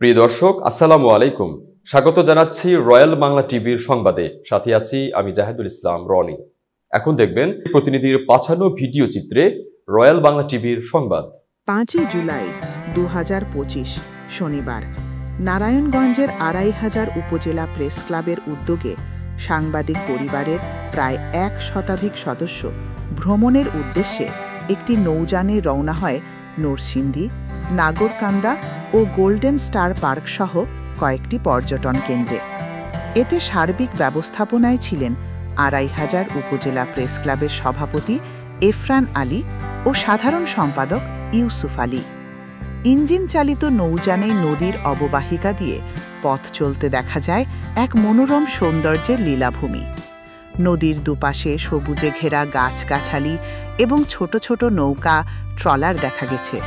প্রিয় দর্শক, আসসালামু আলাইকুম। স্বাগত জানাচ্ছি রয়্যাল বাংলা টিভির সংবাদে। সাথে আছি আমি জাহিদুল ইসলাম রনি। এখন দেখবেন প্রতিনিধির পাঠানো ভিডিও চিত্রে রয়্যাল বাংলা টিভির সংবাদ। 5 জুলাই 2025 শনিবার নারায়ণগঞ্জের 2500 উপজেলা প্রেস ক্লাবের উদ্যোগে সাংবাদিক পরিবারের প্রায় 1 শতাধিক সদস্য ভ্রমণের উদ্দেশ্যে একটি নৌযানে রওনা হয় নরসিংদী, নাগরকান্দা ও গোল্ডেন স্টার পার্ক সহ কয়েকটি পর্যটন কেন্দ্রে। এতে সার্বিক ব্যবস্থাপনায় ছিলেন 2500 উপজেলা প্রেস ক্লাবের সভাপতি এফরান আলী ও সাধারণ সম্পাদক ইউসুফ আলী। ইঞ্জিন চালিত নৌযানে নদীর অববাহিকা দিয়ে পথ চলতে দেখা যায় এক মনোরম সৌন্দর্যের লীলাভূমি। নদীর দুপাশে সবুজে ঘেরা গাছগাছালি এবং ছোট ছোট নৌকা, ট্রলার দেখা গেছে।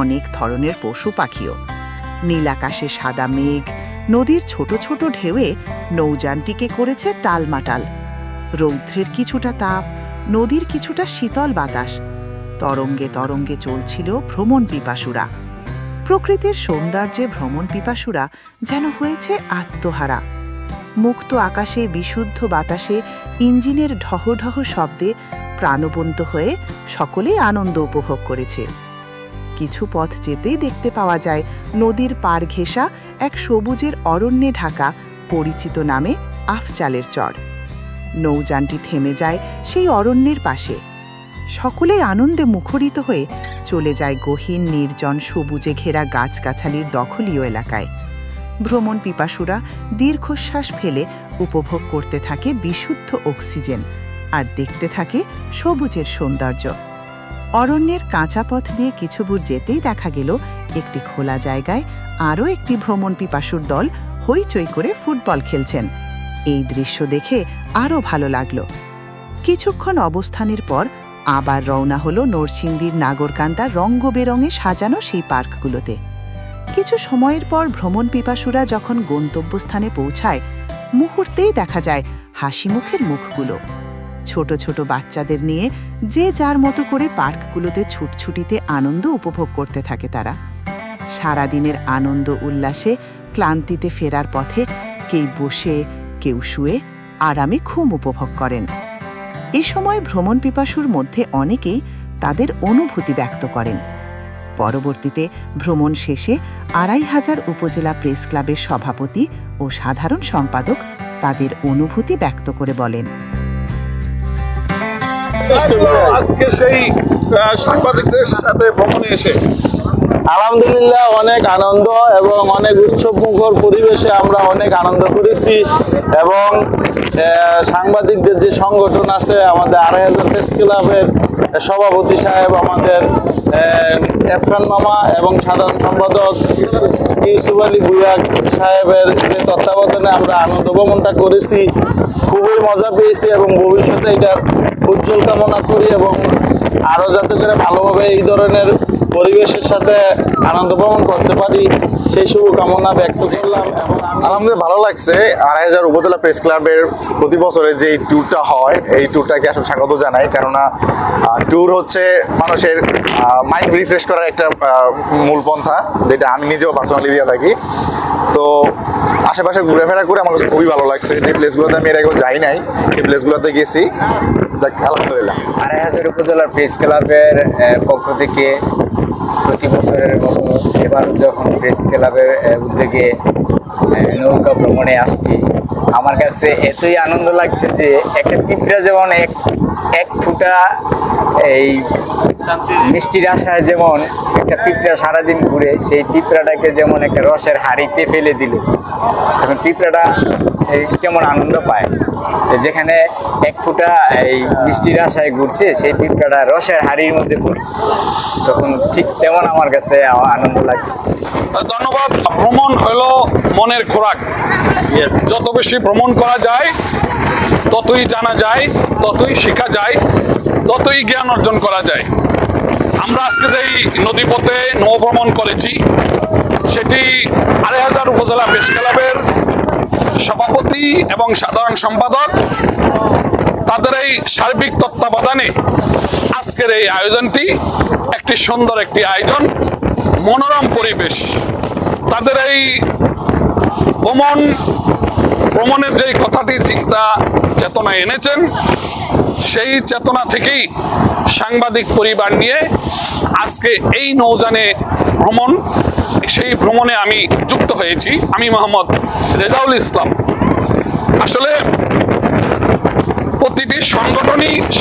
অনেক ধরনের পশু পাখিও। নীল আকাশে সাদা মেঘ, নদীর ছোট ছোট ঢেউয়ে নৌযানটিকে করেছে টালমাটাল। রৌদ্রের কিছুটা তাপ, নদীর কিছুটা শীতল বাতাস, তরঙ্গে তরঙ্গে চলছিল ভ্রমণ পিপাসুরা। প্রকৃতির সৌন্দর্যে ভ্রমণ পিপাসুরা যেন হয়েছে আত্মহারা। মুক্ত আকাশে, বিশুদ্ধ বাতাসে, ইঞ্জিনের ঢহ ঢহ শব্দে প্রাণবন্ত হয়ে সকলেই আনন্দ উপভোগ করেছে। কিছু পথ যেতেই দেখতে পাওয়া যায় নদীর পাড় ঘেঁষা এক সবুজের অরণ্যে ঢাকা পরিচিত নামে আফচালের চর। নৌযানটি থেমে যায় সেই অরণ্যের পাশে। সকলেই আনন্দে মুখরিত হয়ে চলে যায় গহীন নির্জন সবুজে ঘেরা গাছগাছালির দখলীয় এলাকায়। ভ্রমণ পিপাসুরা দীর্ঘশ্বাস ফেলে উপভোগ করতে থাকে বিশুদ্ধ অক্সিজেন আর দেখতে থাকে সবুজের সৌন্দর্য। অরণ্যের কাঁচা পথ দিয়ে কিছু দূর যেতেই দেখা গেল একটি খোলা জায়গায় আরও একটি ভ্রমণ পিপাসুর দল হইচই করে ফুটবল খেলছেন। এই দৃশ্য দেখে আরও ভালো লাগলো। কিছুক্ষণ অবস্থানের পর আবার রওনা হলো নরসিংদীর নাগরকান্দার রঙবেরঙে সাজানো সেই পার্কগুলোতে। কিছু সময়ের পর ভ্রমণ পিপাসুরা যখন গন্তব্যস্থানে পৌঁছায়, মুহূর্তেই দেখা যায় হাসি মুখের মুখগুলো। ছোট ছোট বাচ্চাদের নিয়ে যে যার মতো করে পার্কগুলোতে ছুটছুটিতে আনন্দ উপভোগ করতে থাকে তারা। সারাদিনের আনন্দ উল্লাসে ক্লান্তিতে ফেরার পথে কেউ বসে, কেউ শুয়ে আরামে ঘুম উপভোগ করেন। এ সময় ভ্রমণ পিপাসুর মধ্যে অনেকেই তাদের অনুভূতি ব্যক্ত করেন। পরবর্তীতে ভ্রমণ শেষে 2500 উপজেলা প্রেস ক্লাবের সভাপতি ও সাধারণ সম্পাদক তাদের অনুভূতি ব্যক্ত করে বলেন, আজকে সেই সাংবাদিকদের সাথে ভ্রমণে এসে আলহামদুলিল্লাহ অনেক আনন্দ এবং অনেক উৎসবমুখর পরিবেশে আমরা অনেক আনন্দ করেছি। এবং সাংবাদিকদের যে সংগঠন আছে, আমাদের 2500 প্রেস ক্লাবের সভাপতি সাহেব আমাদের এফরান মামা এবং সাধারণ সম্পাদক ইউসুফ আলী ভুইয়া সাহেবের যে তত্ত্বাবধানে আমরা আনন্দ ভ্রমণটা করেছি, খুবই মজা পেয়েছি এবং ভবিষ্যতে এটার উজ্জ্বল কামনা করি এবং আরও যাতে করে ভালোভাবে এই ধরনের পরিবেশের সাথে আনন্দ ভ্রমণ করতে পারি সেই শুভকামনা ব্যক্ত করলাম। এবং আলহামদুলিল্লাহ ভালো লাগছে। 2500 উপজেলা প্রেস ক্লাবের প্রতি বছরে যে ট্যুরটা হয়, এই ট্যুরটাকে আসলে স্বাগত জানাই। কেননা ট্যুর হচ্ছে মানুষের মাইন্ড রিফ্রেশ করার একটা মূল পন্থা, যেটা আমি নিজেও পার্সোনালি দিয়ে থাকি। তো আশেপাশে ঘুরেফেরা করে আমার কাছে খুবই ভালো লাগছে। যে প্লেসগুলোতে আমি এর আগেও যাই নাই, সেই প্লেসগুলোতে গেছি। আলহামদুলিল্লাহ 2500 উপজেলা প্রেস ক্লাবের পক্ষ থেকে প্রতি বছরের মতো এবার যখন প্রেস ক্লাবের উদ্যোগে নৌকা ভ্রমণে আসছি, আমার কাছে এতই আনন্দ লাগছে যে একটা পিঁপড়া যেমন এক ফুটা এই মিষ্টির আশায় যেমন একটা পিঁপড়া সারাদিন ঘুরে, সেই পিঁপড়াটাকে যেমন একটা রসের হাঁড়িতে ফেলে দিল, তখন পিঁপড়াটা কেমন আনন্দ পায়। যেখানে এক ফুটা এই মিষ্টির আশায় ঘুরছে, সেই পিঁপড়াটা রসের হাঁড়ির মধ্যে পড়ছে, তখন ঠিক তেমন আমার কাছে আনন্দ লাগছে। ধন্যবাদ। ভ্রমণ হলো মনের খোরাক। যত বেশি ভ্রমণ করা যায়, ততই জানা যায়, ততই শেখা যায়, ততই জ্ঞান অর্জন করা যায়। আমরা আজকে যেই নদীপথে নৌ ভ্রমণ করেছি, সেটি 2500 উপজেলা প্রেস ক্লাবের সভাপতি এবং সাধারণ সম্পাদক তাদের এই সার্বিক তত্ত্বাবধানে আজকের এই আয়োজনটি একটি সুন্দর একটি আয়োজন, মনোরম পরিবেশ। তাদের এই ভ্রমণের যে কথাটি চিন্তা চেতনা এনেছেন, সেই চেতনা থেকেই সাংবাদিক পরিবার নিয়ে আজকে এই নৌযানে ভ্রমণ, সেই ভ্রমণে আমি যুক্ত হয়েছি। আমি মোহাম্মদ রেজাউল ইসলাম। আসলে প্রতিটি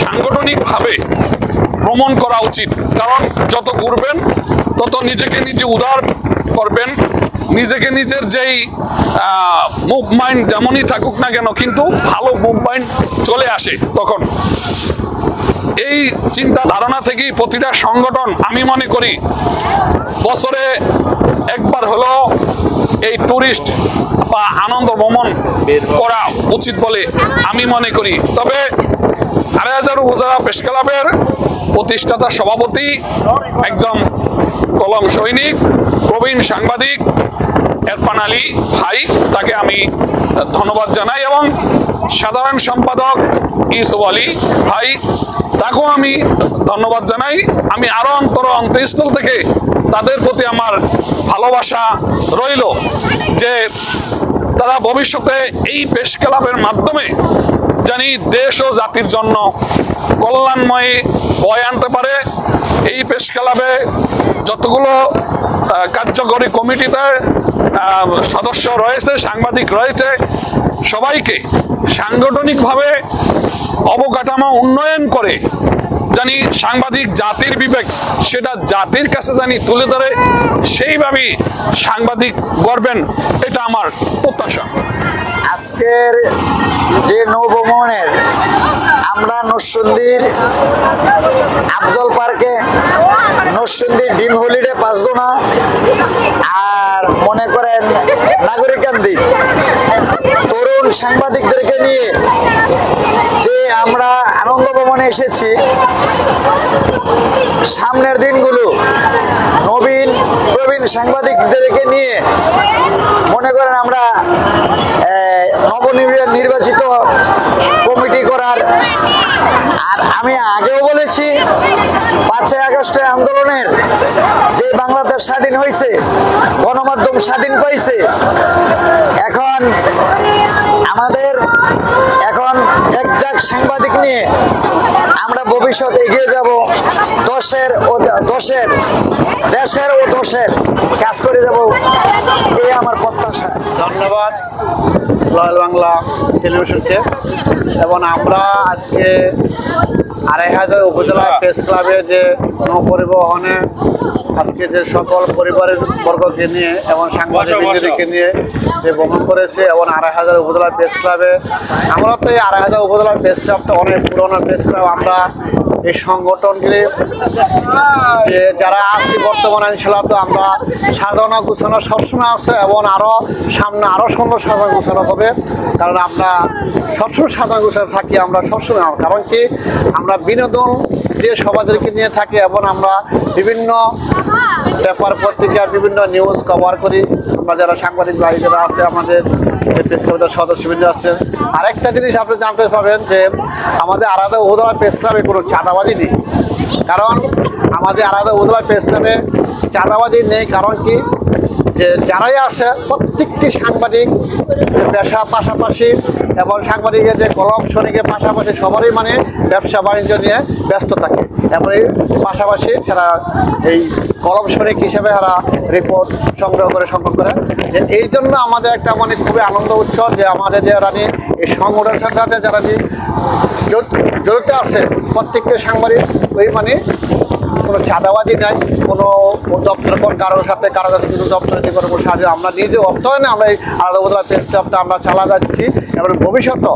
সাংগঠনিকভাবে ভ্রমণ করা উচিত, কারণ যত ঘুরবেন তত নিজেকে নিজে উদার করবেন, নিজেকে নিজের যেই মুভমেন্ট যেমনই থাকুক না কেন, কিন্তু ভালো মুভমেন্ট চলে আসে তখন। এই চিন্তা ধারণা থেকেই প্রতিটা সংগঠন আমি মনে করি বছরে একবার হলো এই টুরিস্ট বা আনন্দ ভ্রমণ করা উচিত বলে আমি মনে করি। তবে ২৮০০ উপজেলা প্রেস ক্লাবের প্রতিষ্ঠাতা সভাপতি, একজন কলম সৈনিক, প্রবীণ সাংবাদিক এরফান আলী ভাই, তাকে আমি ধন্যবাদ জানাই, এবং সাধারণ সম্পাদক ইউসুফ আলী ভাই, তাকেও আমি ধন্যবাদ জানাই। আমি আরো অন্তঃস্থল থেকে তাদের প্রতি আমার ভালোবাসা রইল যে তারা ভবিষ্যতে এই প্রেস ক্লাবের মাধ্যমে জানি দেশ ও জাতির জন্য কল্যাণময় বয়ে আনতে পারে। এই প্রেস ক্লাবে যতগুলো কার্যকরী কমিটিতে সদস্য রয়েছে, সাংবাদিক রয়েছে, সবাইকে সাংগঠনিকভাবে অবকাঠামো উন্নয়ন করে জানি সাংবাদিক জাতির বিবেক সেটা জাতির কাছে জানি তুলে ধরে, সেইভাবেই সাংবাদিক গড়বেন, এটা আমার প্রত্যাশা। আজকের যে নৌভ্রমণের আমরা নরসিংদীর আফজল পার্কে, নরসিংদীর ডিম হলিডে পাঁচদোনা, আর মনে করেন নাগরিকান্দি তরুণ সাংবাদিকদেরকে নিয়ে যে আমরা আনন্দ ভ্রমণে এসেছি, সামনের দিনগুলো নবীন প্রবীণ সাংবাদিকদেরকে নিয়ে মনে করেন আমরা নবনির্বাচিত কমিটি করার, আর আমি আগেও বলেছি ৫ই আগস্টের আন্দোলনের যে বাংলাদেশ স্বাধীন হয়েছে, গণমাধ্যম স্বাধীন পাইছে, এখন আমাদের একজাক সাংবাদিক নিয়ে আমরা ভবিষ্যৎ এগিয়ে যাব, দেশের ও দশের কাজ করে যাব, এই আমার প্রত্যাশা। ধন্যবাদ রয়্যাল বাংলা টেলিভিশনকে। এবং আমরা আজকে ২৮০০ উপজেলা প্রেস ক্লাবে যে নৌপরিবহনে আজকে যে সকল পরিবারের বর্গকে নিয়ে এবং সাংবাদিকদেরকে নিয়ে যে ভ্রমণ করেছে, এবং ২৮০০ উপজেলা প্রেস ক্লাবে, আমরা তো এই ২৮০০ উপজেলা প্রেস ক্লাবটা অনেক পুরোনো প্রেস ক্লাব। আমরা এই সংগঠনগুলি যে যারা আছি বর্তমানে ইনশাআল্লাহ, তো আমরা সাজানো গুছানো সবসময় আছে, এবং আরও সামনে আরও সুন্দর সাজানো গুছানো হবে, কারণ আমরা সবসময় সাজানো গুছানো থাকি। আমরা সবসময়, কারণ কি আমরা বিনোদন দিয়ে সবাইদেরকে নিয়ে থাকি, এবং আমরা বিভিন্ন পেপার পত্রিকার বিভিন্ন নিউজ কভার করি। আমরা যারা সাংবাদিক ভাই যারা আছে, আমাদের প্রেস ক্লাবের সদস্যবৃন্দ আছেন। আরেকটা জিনিস আপনি জানতে পাবেন যে আমাদের ২৮০০ উপজেলা প্রেস ক্লাবে কোনো চাঁদাবাজি নেই, কারণ আমাদের ২৮০০ উপজেলা প্রেস ক্লাবে চাঁদাবাজি নেই। কারণ কি যে যারাই আছে প্রত্যেকটি সাংবাদিক পেশা পাশাপাশি, এবং সাংবাদিকের যে কলম সৈনিকের পাশাপাশি সবারই মানে ব্যবসা বাণিজ্য নিয়ে ব্যস্ত থাকে, এবং এই পাশাপাশি তারা এই কলম সৈনিক হিসেবে তারা রিপোর্ট সংগ্রহ করে যে এই জন্য আমাদের একটা মানে খুবই আনন্দ উৎসব যে আমাদের যারা নিয়ে এই সংগঠনের সাথে যারা নিয়ে জড়িত আছে প্রত্যেকটি সাংবাদিক ওই মানে কোনো চাঁদাবাজি নাই, কোনো দপ্তর কারোর সাথে কারো কাছে কিন্তু দপ্তরে কোনো সাহায্য আমরা নিজে অর্থায়নে আমরা এই ২৮০০ উপজেলা প্রেস ক্লাবটা আমরা চালা যাচ্ছি, এবং ভবিষ্যতেও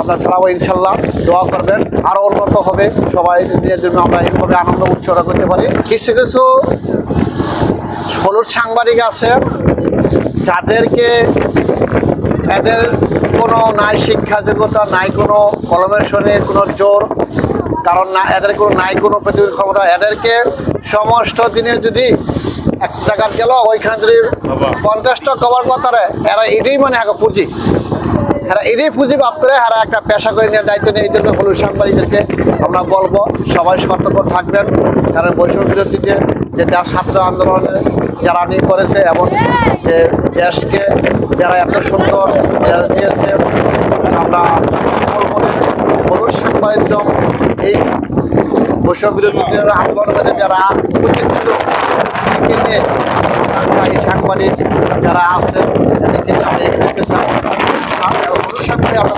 আমরা চালাবো ইনশাল্লাহ। দোয়া করবেন, আরও উন্নত হবে, সবাই নিজের জন্য আমরা এইভাবে আনন্দ উৎসব করতে পারি। কিছু কিছু হলুদ সাংবাদিক আছে যাদেরকে এদের কোনো নাই শিক্ষা যোগ্যতা, নাই কোনো কলমের সঙ্গে কোনো জোর, কারণ না এদের কোনো নাই কোনো প্রতিনিধি ক্ষমতা। এদেরকে সমস্ত দিনে যদি এক জায়গায় গেল ওইখানে যদি ৫০টা কভার করতে এরা এটাই মানে আগে পুঁজি, এরা এটাই পুঁজি ভাব করে এরা একটা পেশা করে নেওয়ার দায়িত্ব নেই। এই জন্য হলুদ সাংবাদিকদেরকে আমরা বলবো সবাই সতর্ক থাকবেন, কারণ বৈষম্য বিরোধীতে যে দেশ ছাত্র আন্দোলনে যারা নিয়ে করেছে এবং যে দেশকে যারা এত সুন্দর দেশ দিয়েছে, আমরা হলুদ সাংবাদিক এই বৈষম্য বিরোধী আন্দোলনে যারা উচিত ছিল নিয়ে এই সাংবাদিক যারা আছে এদেরকে আমরা এগিয়ে দিতে চাই। হলুদ সাংবাদিক আমরা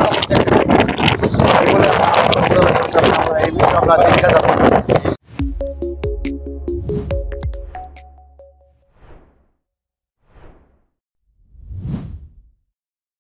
এই বিষয়ে আমরা দেখা যাবো।